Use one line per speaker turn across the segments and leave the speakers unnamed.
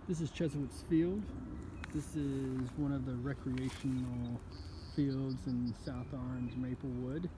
This is Chesapeake's Field. This is one of the recreational fields in South Orange, Maplewood.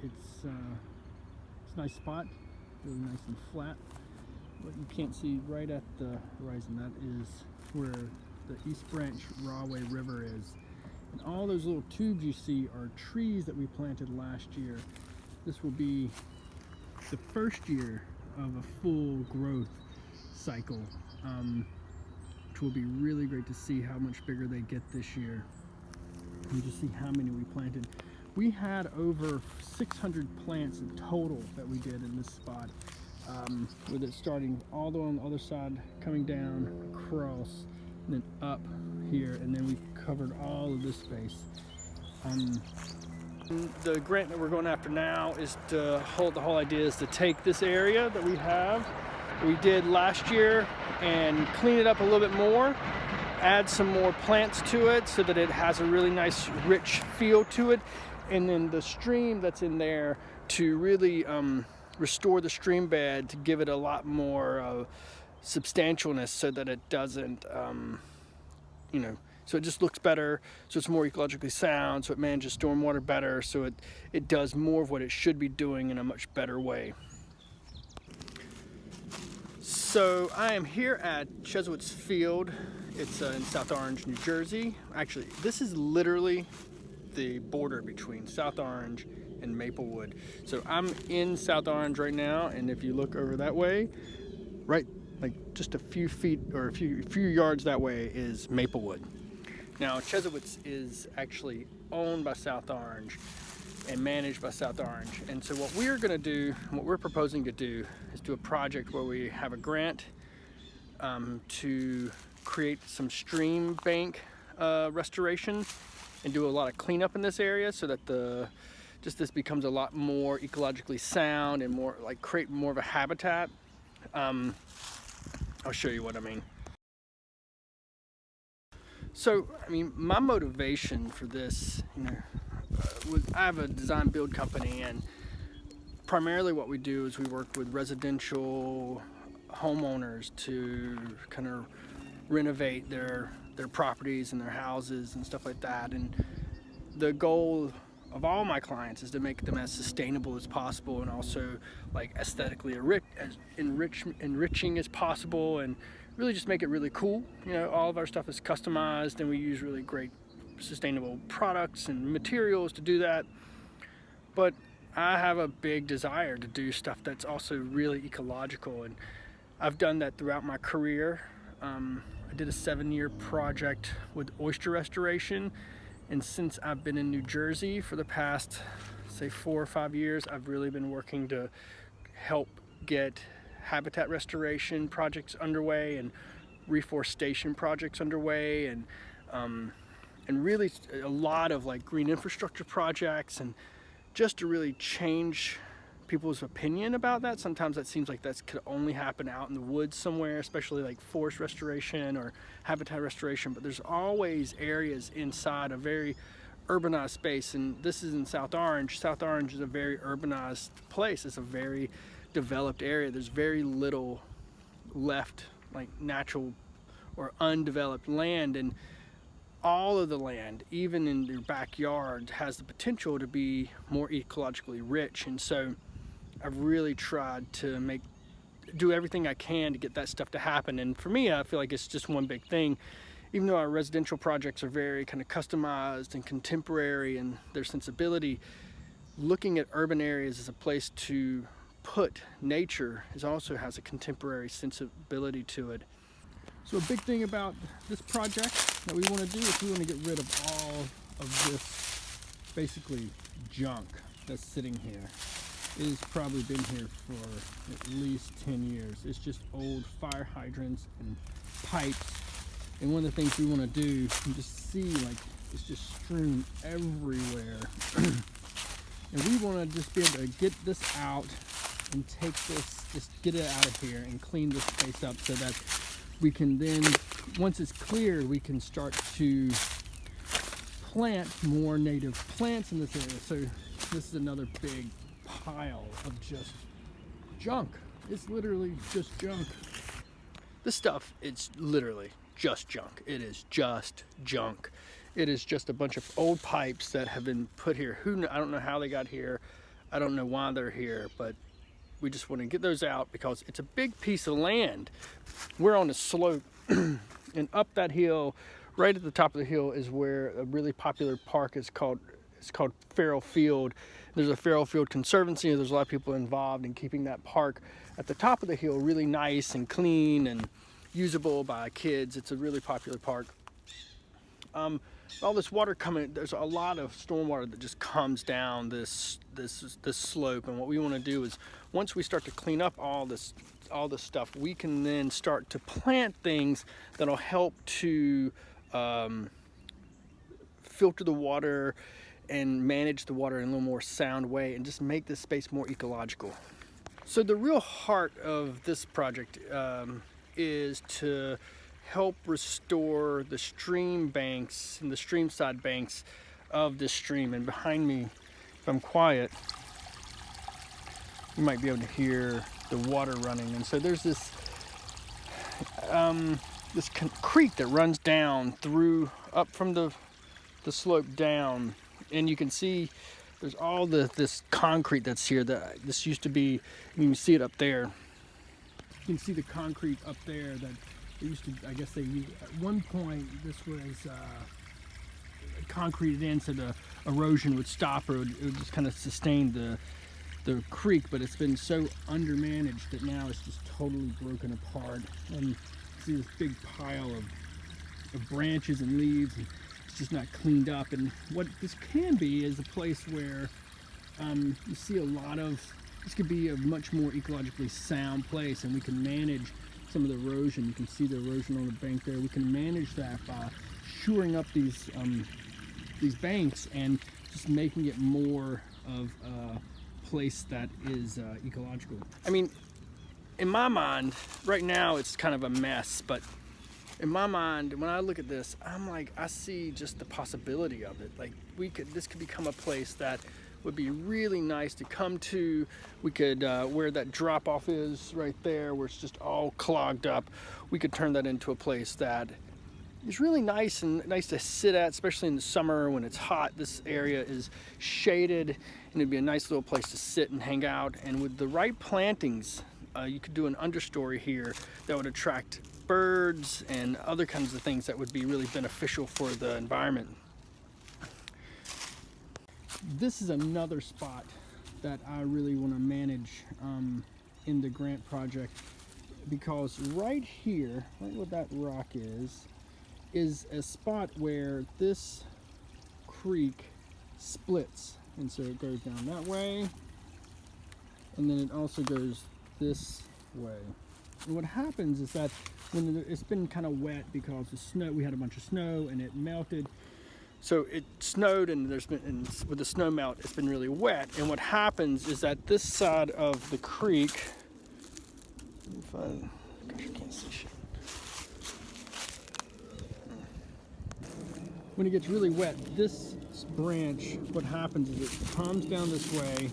It's a nice spot, really nice and flat. What you can't see right at the horizon, that is where the East Branch Rahway River is. And all those little tubes you see are trees that we planted last year. This will be the first year of a full growth cycle, which will be really great to see how much bigger they get this year. And just see how many we planted. We had over 600 plants in total that we did in this spot, with it starting all the way on the other side, coming down, across, and then up here, and then we covered all of this space. The grant that we're going after now is the whole idea is to take this area that we have, we did last year, and clean it up a little bit more, add some more plants to it so that it has a really nice rich feel to it, and then the stream that's in there to really restore the stream bed to give it a lot more substantialness so that it doesn't so it just looks better, so it's more ecologically sound, so it manages stormwater better, so it does more of what it should be doing in a much better way. So I am here at Chesapeake's Field. It's in South Orange, New Jersey. Actually, this is literally the border between South Orange and Maplewood. So I'm in South Orange right now, and if you look over that way, right, like just a few feet or a few yards that way is Maplewood. Now, Chesapeake's is actually owned by South Orange and managed by South Orange. And so what we're gonna do, what we're proposing to do, is do a project where we have a grant to create some stream bank restoration and do a lot of cleanup in this area so that this becomes a lot more ecologically sound and more like create more of a habitat. I'll show you what I mean. So, I mean, my motivation for this, I have a design build company, and primarily what we do is we work with residential homeowners to kind of renovate their properties and their houses and stuff like that. And the goal of all my clients is to make them as sustainable as possible and also like aesthetically enriching as possible, and really just make it really cool. All of our stuff is customized, and we use really great sustainable products and materials to do that. But I have a big desire to do stuff that's also really ecological, and I've done that throughout my career. I did a 7-year project with oyster restoration, and since I've been in New Jersey for the past, say, 4 or 5 years, I've really been working to help get habitat restoration projects underway and reforestation projects underway, and really a lot of like green infrastructure projects, and just to really change people's opinion about that. Sometimes that seems like that could only happen out in the woods somewhere, especially like forest restoration or habitat restoration, but there's always areas inside a very urbanized space, and this is in South Orange. South Orange is a very urbanized place. It's a very developed area. There's very little left like natural or undeveloped land, and all of the land, even in your backyard, has the potential to be more ecologically rich. And so I've really tried to do everything I can to get that stuff to happen. And for me, I feel like it's just one big thing. Even though our residential projects are very kind of customized and contemporary in their sensibility, looking at urban areas as a place to put nature also has a contemporary sensibility to it. So a big thing about this project that we want to do is we want to get rid of all of this basically junk that's sitting here. It has probably been here for at least 10 years. It's just old fire hydrants and pipes. And one of the things we want to do, you just see like it's just strewn everywhere. And we want to just be able to get this out and take this, just get it out of here and clean this space up so that we can then, once it's cleared, we can start to plant more native plants in this area. So this is another big pile of just junk. It's literally just junk. This stuff, it's literally just junk. It is just junk. It is just a bunch of old pipes that have been put here. I don't know how they got here. I don't know why they're here, but we just want to get those out because it's a big piece of land. We're on a slope and up that hill, right at the top of the hill is where a really popular park is called. It's called Farrell Field. There's a Farrell Field Conservancy. There's a lot of people involved in keeping that park at the top of the hill really nice and clean and usable by kids. It's a really popular park. All this water coming, there's a lot of stormwater that just comes down this slope, and what we want to do is once we start to clean up all this stuff, we can then start to plant things that'll help to filter the water and manage the water in a little more sound way and just make this space more ecological. So the real heart of this project is to help restore the stream banks and the stream side banks of this stream. And behind me, if I'm quiet, you might be able to hear the water running. And so there's this creek that runs down up from the slope down, and you can see there's all this concrete that's here. This used to be, you can see it up there. You can see the concrete up there that they used to, I guess they used, at one point this was concreted in so the erosion would stop, or it would just kind of sustain the creek, but it's been so undermanaged that now it's just totally broken apart. And you see this big pile of branches and leaves, and it's just not cleaned up. And what this can be is a place where you see a lot of, this could be a much more ecologically sound place, and we can manage some of the erosion. You can see the erosion on the bank there. We can manage that by shoring up these banks and just making it more of a place that is ecological. I mean, in my mind, right now it's kind of a mess, but in my mind, when I look at this, I'm like, I see just the possibility of it. Like, this could become a place that would be really nice to come to. We could, where that drop off is right there, where it's just all clogged up, we could turn that into a place that is really nice and nice to sit at, especially in the summer when it's hot. This area is shaded, and it'd be a nice little place to sit and hang out. And with the right plantings, you could do an understory here that would attract birds and other kinds of things that would be really beneficial for the environment. This is another spot that I really want to manage in the grant project, because right here, right where that rock is a spot where this creek splits, and so it goes down that way, and then it also goes this way. And what happens is that when it's been kind of wet because the snow, we had a bunch of snow and it melted. So it snowed, and with the snow melt, it's been really wet. And what happens is that this side of the creek, gosh, I can't see shit. When it gets really wet, this branch, what happens is it comes down this way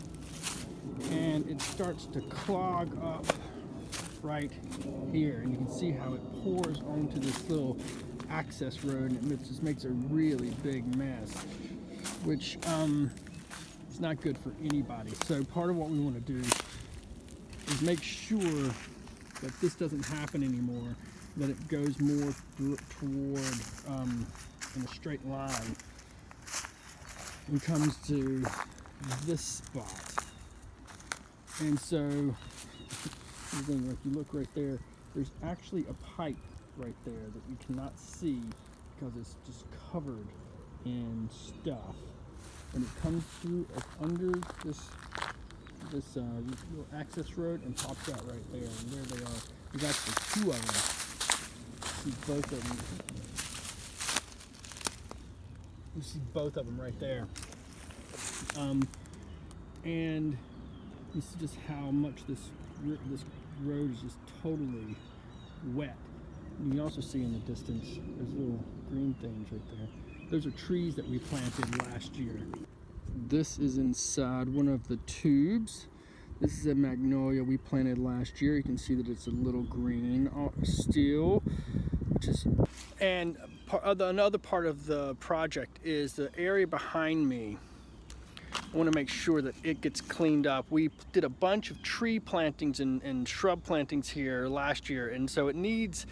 and it starts to clog up right here. And you can see how it pours onto this little access road, and it just makes a really big mess, which is not good for anybody. So part of what we want to do is make sure that this doesn't happen anymore, that it goes more toward in a straight line and comes to this spot. And so like you look right there, there's actually a pipe right there that you cannot see because it's just covered in stuff, and it comes through under this little access road and pops out right there. And there they are. There's actually two of them. You see both of them. You see both of them right there. And you see just how much this road is just totally wet. You can also see in the distance, there's little green things right there. Those are trees that we planted last year. This is inside one of the tubes This is a magnolia we planted last year. You can see that it's a little green still, which is, and another part of the project is the area behind me. I want to make sure that it gets cleaned up. We did a bunch of tree plantings and shrub plantings here last year, and so it needs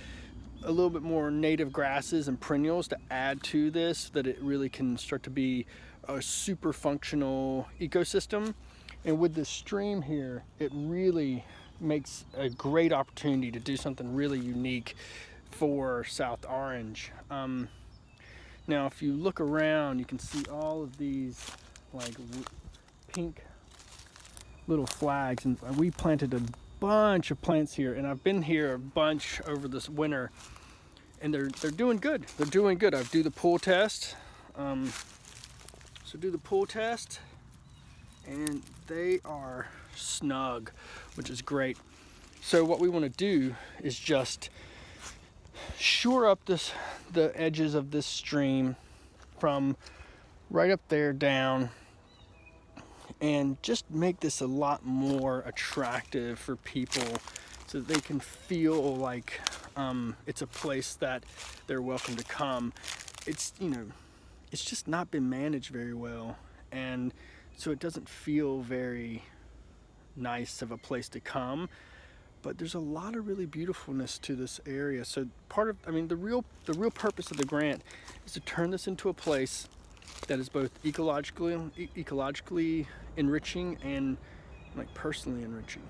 a little bit more native grasses and perennials to add to this, so that it really can start to be a super functional ecosystem. And with this stream here, it really makes a great opportunity to do something really unique for South Orange. Now, if you look around, you can see all of these like pink little flags, and we planted a bunch of plants here, and I've been here a bunch over this winter, and they're doing good. They're doing good. I do the pull test. So do the pull test, and they are snug, which is great. So what we want to do is just shore up the edges of this stream from right up there down, and just make this a lot more attractive for people, so that they can feel like it's a place that they're welcome to come. It's, you know, it's just not been managed very well, and so it doesn't feel very nice of a place to come. But there's a lot of really beautifulness to this area. So part of, I mean, the real purpose of the grant is to turn this into a place that is both ecologically enriching and like personally enriching.